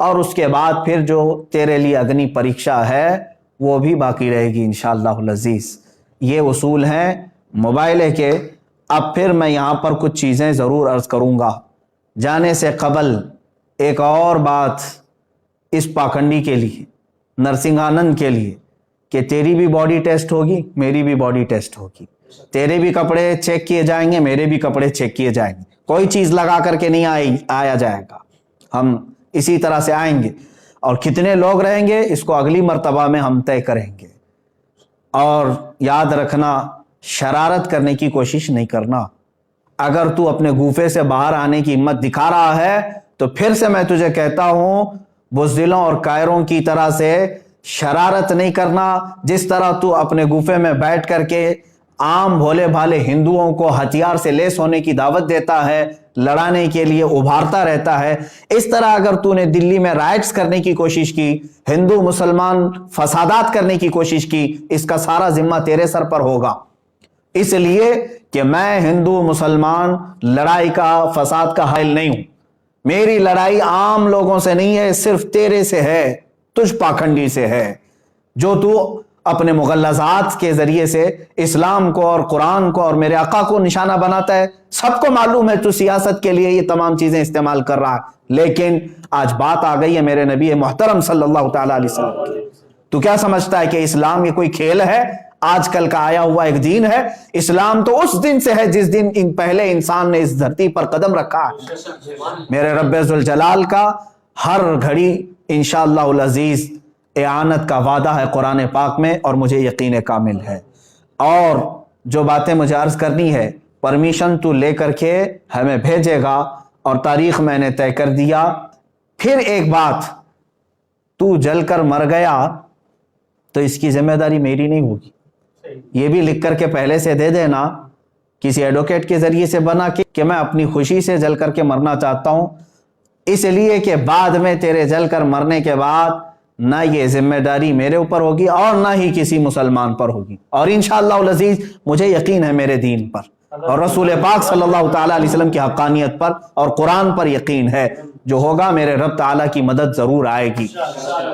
اور اس کے بعد پھر جو تیرے لیے اگنی پریکشا ہے وہ بھی باقی رہے گی انشاءاللہ العزیز۔ یہ اصول ہیں موبائل کے۔ اب پھر میں یہاں پر کچھ چیزیں ضرور عرض کروں گا۔ جانے سے قبل ایک اور بات اس پاکھنڈی کے لیے، نرسنگھانند کے لیے، کہ تیری بھی باڈی ٹیسٹ ہوگی، میری بھی باڈی ٹیسٹ ہوگی، تیرے بھی کپڑے چیک کیے جائیں گے، میرے بھی کپڑے چیک کیے جائیں گے، کوئی چیز لگا کر کے نہیں آیا جائے گا، ہم اسی طرح سے آئیں گے، اور کتنے لوگ رہیں گے اس کو اگلی مرتبہ میں ہم طے کریں گے۔ اور یاد رکھنا، شرارت کرنے کی کوشش نہیں کرنا۔ اگر تو اپنے گوفے سے باہر آنے کی ہمت دکھا رہا ہے تو پھر سے میں تجھے کہتا ہوں، بزدلوں اور کائروں کی طرح سے شرارت نہیں کرنا۔ جس طرح تو اپنے گوفے میں بیٹھ کر کے عام بھولے بھالے ہندوؤں کو ہتھیار سے لیس ہونے کی دعوت دیتا ہے، لڑانے کے لیے ابھارتا رہتا ہے، اس طرح اگر تو نے دلی میں رائٹس کرنے کی کوشش کی، ہندو مسلمان فسادات کرنے کی کوشش کی، اس کا سارا ذمہ تیرے سر پر ہوگا۔ اس لیے کہ میں ہندو مسلمان لڑائی کا، فساد کا حائل نہیں ہوں۔ میری لڑائی عام لوگوں سے نہیں ہے، صرف تیرے سے ہے، تجھ پاکھنڈی سے ہے، جو تو اپنے مغلظات کے ذریعے سے اسلام کو اور قرآن کو اور میرے آقا کو نشانہ بناتا ہے۔ سب کو معلوم ہے تو سیاست کے لیے یہ تمام چیزیں استعمال کر رہا ہے، لیکن آج بات آ گئی ہے میرے نبی محترم صلی اللہ تعالی علیہ وسلم کی۔ تو کیا سمجھتا ہے کہ اسلام یہ کوئی کھیل ہے، آج کل کا آیا ہوا ایک دین ہے؟ اسلام تو اس دن سے ہے جس دن پہلے انسان نے اس دھرتی پر قدم رکھا ہے۔ میرے رب ذوالجلال کا ہر گھڑی انشاءاللہ العزیز اعانت کا وعدہ ہے قرآن پاک میں، اور مجھے یقین کامل ہے۔ اور جو باتیں مجھے عرض کرنی ہے، پرمیشن تو لے کر کے ہمیں بھیجے گا، اور تاریخ میں نے طے کر دیا۔ پھر ایک بات، تو جل کر مر گیا تو اس کی ذمہ داری میری نہیں ہوگی، یہ بھی لکھ کر کے پہلے سے دے دینا، کسی ایڈوکیٹ کے ذریعے سے بنا کے، کہ میں اپنی خوشی سے جل کر کے مرنا چاہتا ہوں، اس لیے کہ بعد میں تیرے جل کر مرنے کے بعد نہ یہ ذمہ داری میرے اوپر ہوگی اور نہ ہی کسی مسلمان پر ہوگی، اور انشاءاللہ العزیز مجھے یقین ہے میرے دین پر اور رسول پاک صلی اللہ تعالی علیہ وسلم کی حقانیت پر اور قرآن پر یقین ہے، جو ہوگا میرے رب تعالیٰ کی مدد ضرور آئے گی۔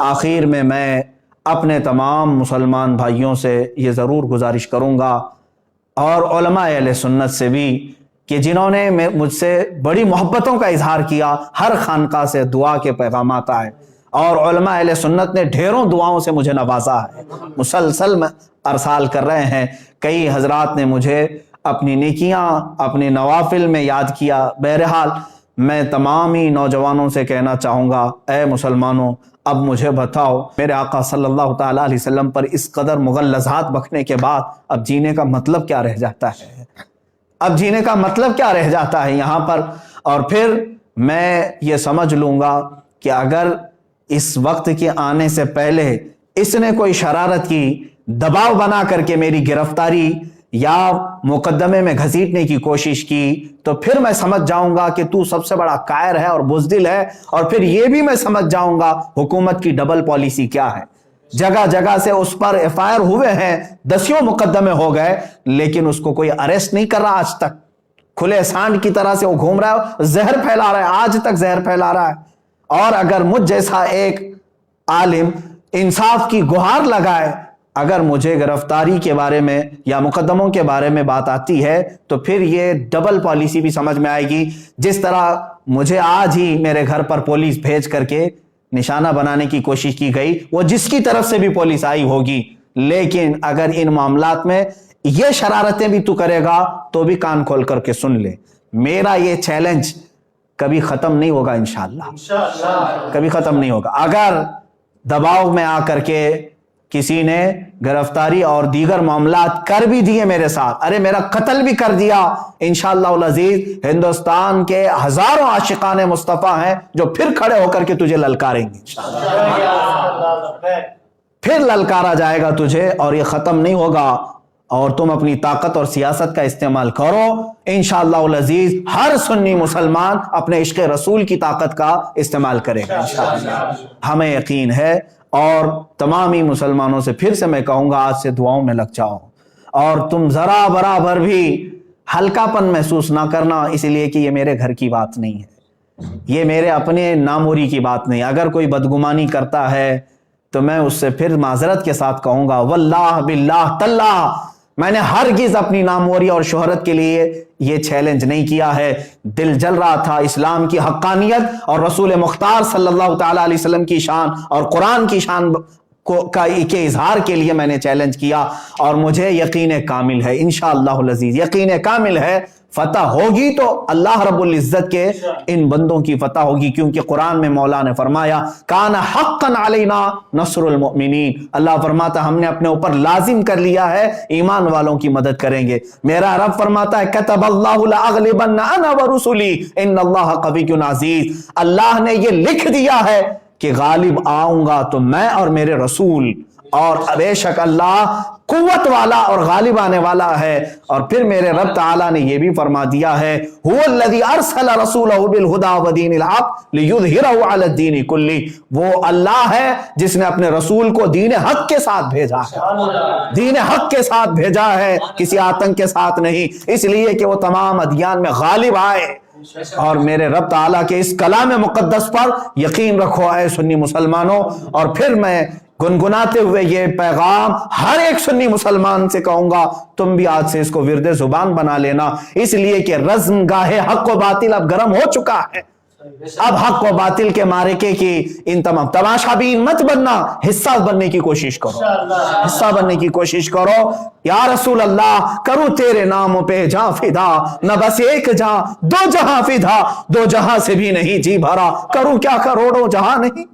آخر میں اپنے تمام مسلمان بھائیوں سے یہ ضرور گزارش کروں گا، اور علماء اہل سنت سے بھی، کہ جنہوں نے مجھ سے بڑی محبتوں کا اظہار کیا، ہر خانقاہ سے دعا کے پیغامات آئے، اور علماء اہل سنت نے ڈھیروں دعاؤں سے مجھے نوازا ہے، مسلسل میں ارسال کر رہے ہیں۔ کئی حضرات نے مجھے اپنی نیکیاں، اپنے نوافل میں یاد کیا۔ بہرحال میں تمام ہی نوجوانوں سے کہنا چاہوں گا، اے مسلمانوں، اب مجھے بتاؤ، میرے آقا صلی اللہ تعالیٰ علیہ وسلم پر اس قدر مغلظات بکنے کے بعد اب جینے کا مطلب کیا رہ جاتا ہے؟ اب جینے کا مطلب کیا رہ جاتا ہے یہاں پر؟ اور پھر میں یہ سمجھ لوں گا کہ اگر اس وقت کے آنے سے پہلے اس نے کوئی شرارت کی، دباؤ بنا کر کے میری گرفتاری یا مقدمے میں گھسیٹنے کی کوشش کی، تو پھر میں سمجھ جاؤں گا کہ تو سب سے بڑا قائر ہے اور بزدل ہے، اور پھر یہ بھی میں سمجھ جاؤں گا حکومت کی ڈبل پالیسی کیا ہے۔ جگہ جگہ سے اس پر ایف آئی آر ہوئے ہیں، دسیوں مقدمے ہو گئے، لیکن اس کو کوئی اریسٹ نہیں کر رہا آج تک۔ کھلے سانڈ کی طرح سے وہ گھوم رہا ہے، زہر پھیلا رہا ہے، آج تک زہر پھیلا رہا ہے۔ اور اگر مجھ جیسا ایک عالم انصاف کی گہار لگائے، اگر مجھے گرفتاری کے بارے میں یا مقدموں کے بارے میں بات آتی ہے، تو پھر یہ ڈبل پالیسی بھی سمجھ میں آئے گی۔ جس طرح مجھے آج ہی میرے گھر پر پولیس بھیج کر کے نشانہ بنانے کی کوشش کی گئی، وہ جس کی طرف سے بھی پولیس آئی ہوگی، لیکن اگر ان معاملات میں یہ شرارتیں بھی تو کرے گا تو بھی کان کھول کر کے سن لے، میرا یہ چیلنج کبھی ختم نہیں ہوگا، انشاءاللہ کبھی ختم نہیں ہوگا۔ اگر دباؤ میں آ کر کے کسی نے گرفتاری اور دیگر معاملات کر بھی دیے میرے ساتھ، ارے میرا قتل بھی کر دیا، انشاءاللہ العزیز ہندوستان کے ہزاروں عاشقان مصطفیٰ ہیں جو پھر کھڑے ہو کر کے تجھے للکاریں گے، پھر للکارا جائے گا تجھے، اور یہ ختم نہیں ہوگا، اور تم اپنی طاقت اور سیاست کا استعمال کرو، انشاءاللہ العزیز ہر سنی مسلمان اپنے عشق رسول کی طاقت کا استعمال کرے گا انشاءاللہ، ہمیں یقین ہے۔ اور تمامی مسلمانوں سے پھر سے میں کہوں گا، آج سے دعاؤں میں لگ جاؤ، اور تم ذرا برابر بھی ہلکا پن محسوس نہ کرنا، اس لیے کہ یہ میرے گھر کی بات نہیں ہے، یہ میرے اپنے ناموری کی بات نہیں. اگر کوئی بدگمانی کرتا ہے تو میں اس سے پھر معذرت کے ساتھ کہوں گا واللہ باللہ تاللہ میں نے ہرگز اپنی ناموری اور شہرت کے لیے یہ چیلنج نہیں کیا ہے. دل جل رہا تھا اسلام کی حقانیت اور رسول مختار صلی اللہ تعالی علیہ وسلم کی شان اور قرآن کی شان کے اظہار کے لیے میں نے چیلنج کیا, اور مجھے یقین کامل ہے انشاءاللہ العزیز, یقین کامل ہے فتح ہوگی تو اللہ رب العزت کے ان بندوں کی فتح ہوگی, کیونکہ قرآن میں مولا نے فرمایا کان حقا علینا نصر المؤمنین. اللہ فرماتا ہم نے اپنے اوپر لازم کر لیا ہے ایمان والوں کی مدد کریں گے. میرا رب فرماتا ہے کتب اللہ لاغلبن انا ورسلی ان اللہ قوی عزیز. اللہ نے یہ لکھ دیا ہے کہ غالب آؤں گا تو میں اور میرے رسول, اور بے شک اللہ قوت والا اور غالب آنے والا ہے. اور پھر میرے رب تعالیٰ نے یہ بھی فرما دیا ہے هو الذی ارسل رسولہ بالہدی ودین الحق لیظہرہ علی الدین کلہ. وہ اللہ ہے جس نے اپنے رسول کو دین حق کے ساتھ بھیجا ہے, دین حق کے ساتھ بھیجا ہے, کسی آتنک کے ساتھ نہیں, اس لیے کہ وہ تمام ادیان میں غالب آئے. اور میرے رب تعالیٰ کے اس کلام مقدس پر یقین رکھو اے سنی مسلمانوں. اور پھر میں گنگناتے ہوئے یہ پیغام ہر ایک سنی مسلمان سے کہوں گا تم بھی آج سے اس کو ورد زبان بنا لینا, اس لیے کہ رزم گاہ حق و باطل اب گرم ہو چکا ہے. اب حق و باطل کے معرکے کی ان تمام تماشا بین مت بننا, حصہ بننے کی کوشش کرو, حصہ بننے کی کوشش کرو. یا رسول اللہ کروں تیرے نام پہ جاں فدا, نہ بس ایک جاں دو جہاں فدا, دو جہاں سے بھی نہیں جی بھرا, کروں کیا کروڑوں جہاں نہیں.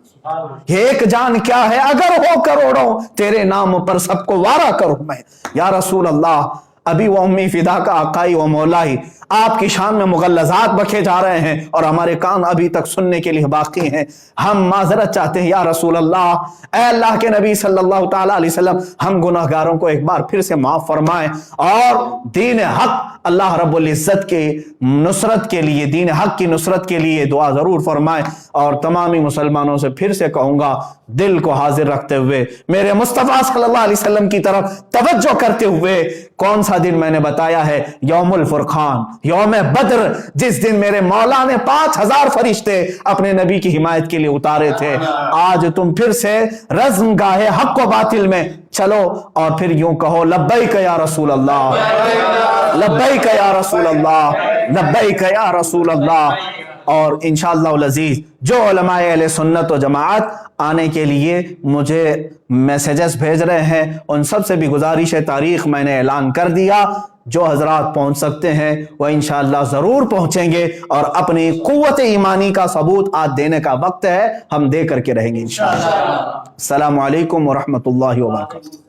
ایک جان کیا ہے اگر ہو کروڑوں, تیرے نام پر سب کو وارا کروں میں. یا رسول اللہ ابھی وہ امی فدا کا آقائی و مولائی آپ کی شان میں مغلظات بکھے جا رہے ہیں اور ہمارے کان ابھی تک سننے کے لیے باقی ہیں. ہم معذرت چاہتے ہیں یا رسول اللہ, اے اللہ کے نبی صلی اللہ تعالی علیہ وسلم, ہم گناہگاروں کو ایک بار پھر سے معاف فرمائیں, اور دین حق اللہ رب العزت کے نصرت کے لیے, دین حق کی نصرت کے لیے دعا ضرور فرمائیں. اور تمامی مسلمانوں سے پھر سے کہوں گا دل کو حاضر رکھتے ہوئے میرے مصطفیٰ صلی اللہ علیہ وسلم کی طرف توجہ کرتے ہوئے, کون سا دن میں نے بتایا ہے, یوم الفرقان, یوم بدر, جس دن میرے مولا نے 5000 فرشتے اپنے نبی کی حمایت کے لیے اتارے تھے. آج تم پھر سے رزم گاہ حق و باطل میں چلو اور پھر یوں کہو لبیک یا رسول اللہ, لبیک یا رسول اللہ, لبیک یا رسول اللہ. اور انشاءاللہ العزیز جو علماء اہل سنت و جماعت آنے کے لیے مجھے میسیجز بھیج رہے ہیں, ان سب سے بھی گزارش ہے, تاریخ میں نے اعلان کر دیا, جو حضرات پہنچ سکتے ہیں وہ انشاءاللہ ضرور پہنچیں گے, اور اپنی قوت ایمانی کا ثبوت آج دینے کا وقت ہے, ہم دے کر کے رہیں گے انشاءاللہ. السلام علیکم ورحمۃ اللہ وبرکاتہ.